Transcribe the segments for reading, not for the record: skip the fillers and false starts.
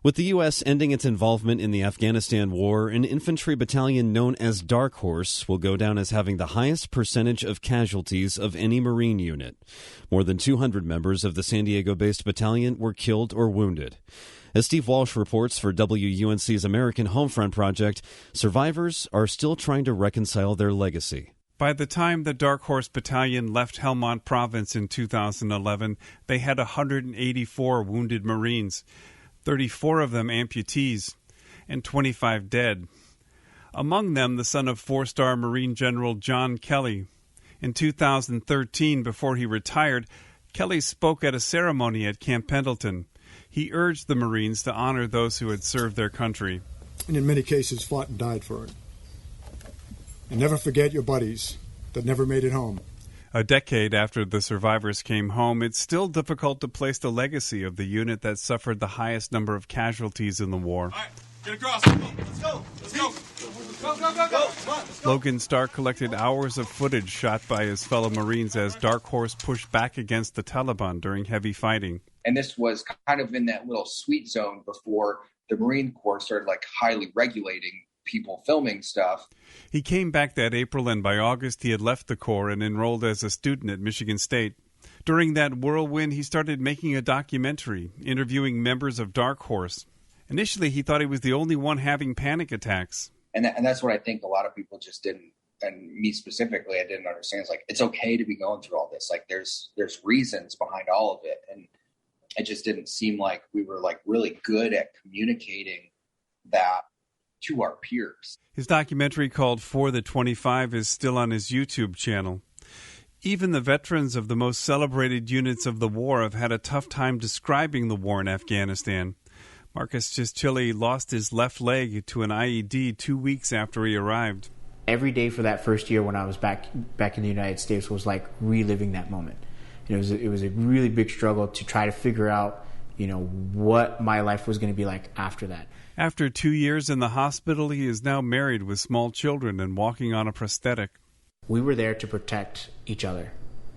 With the U.S. ending its involvement in the Afghanistan war, an infantry battalion known as Darkhorse will go down as having the highest percentage of casualties of any Marine unit. More than 200 members of the San Diego-based battalion were killed or wounded. As Steve Walsh reports for WUNC's American Homefront Project, survivors are still trying to reconcile their legacy. By the time the Darkhorse Battalion left Helmand Province in 2011, they had 184 wounded Marines, 34 of them amputees, and 25 dead. Among them, the son of four-star Marine General John Kelly. In 2013, before he retired, Kelly spoke at a ceremony at Camp Pendleton. He urged the Marines to honor those who had served their country. And in many cases, fought and died for it. And never forget your buddies that never made it home. A decade after the survivors came home, it's still difficult to place the legacy of the unit that suffered the highest number of casualties in the war. All right, get across. Let's go. Let's go. Go, go, go, go. Come on, let's go. Logan Stark collected hours of footage shot by his fellow Marines as Darkhorse pushed back against the Taliban during heavy fighting. And this was kind of in that little sweet zone before the Marine Corps started highly regulating people filming stuff. He came back that April, and by August he had left the Corps and enrolled as a student at Michigan State. During that whirlwind, he started making a documentary, interviewing members of Darkhorse. Initially, he thought he was the only one having panic attacks. And that's what I think a lot of people just didn't, and me specifically, I didn't understand. It's it's okay to be going through all this. There's reasons behind all of it. And it just didn't seem like we were really good at communicating that to our peers. His documentary called For the 25 is still on his YouTube channel. Even the veterans of the most celebrated units of the war have had a tough time describing the war in Afghanistan. Marcus Chischilly lost his left leg to an IED 2 weeks after he arrived. Every day for that first year when I was back in the United States was like reliving that moment. It was a really big struggle to try to figure out, what my life was going to be like after that. After 2 years in the hospital, he is now married with small children and walking on a prosthetic. We were there to protect each other.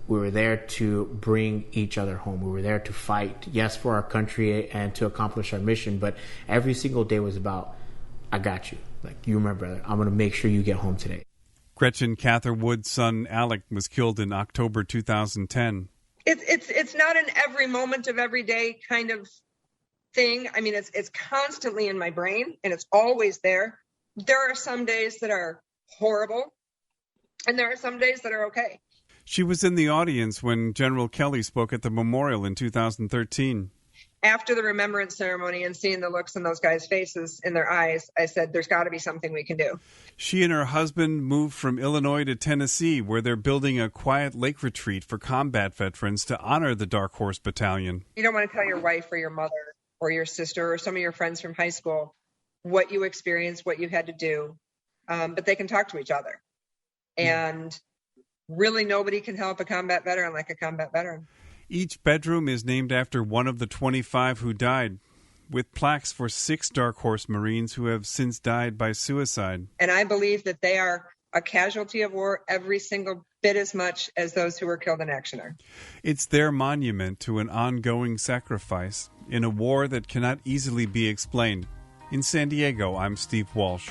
We were there to bring each other home. We were there to fight, yes, for our country and to accomplish our mission, but every single day was about, I got you. You're my brother. I'm going to make sure you get home today. Gretchen Catherwood's son, Alec, was killed in October 2010. It's not an every moment of every day kind of thing. I mean, it's constantly in my brain, and it's always there. There are some days that are horrible, and there are some days that are okay. She was in the audience when General Kelly spoke at the memorial in 2013. After the remembrance ceremony and seeing the looks in those guys' faces, in their eyes, I said, there's got to be something we can do. She and her husband moved from Illinois to Tennessee, where they're building a quiet lake retreat for combat veterans to honor the Darkhorse Battalion. You don't want to tell your wife or your mother or your sister or some of your friends from high school what you experienced, what you had to do, but they can talk to each other. And really nobody can help a combat veteran like a combat veteran. Each bedroom is named after one of the 25 who died, with plaques for 6 Darkhorse Marines who have since died by suicide. And I believe that they are a casualty of war every single bit as much as those who were killed in action are. It's their monument to an ongoing sacrifice in a war that cannot easily be explained. In San Diego, I'm Steve Walsh.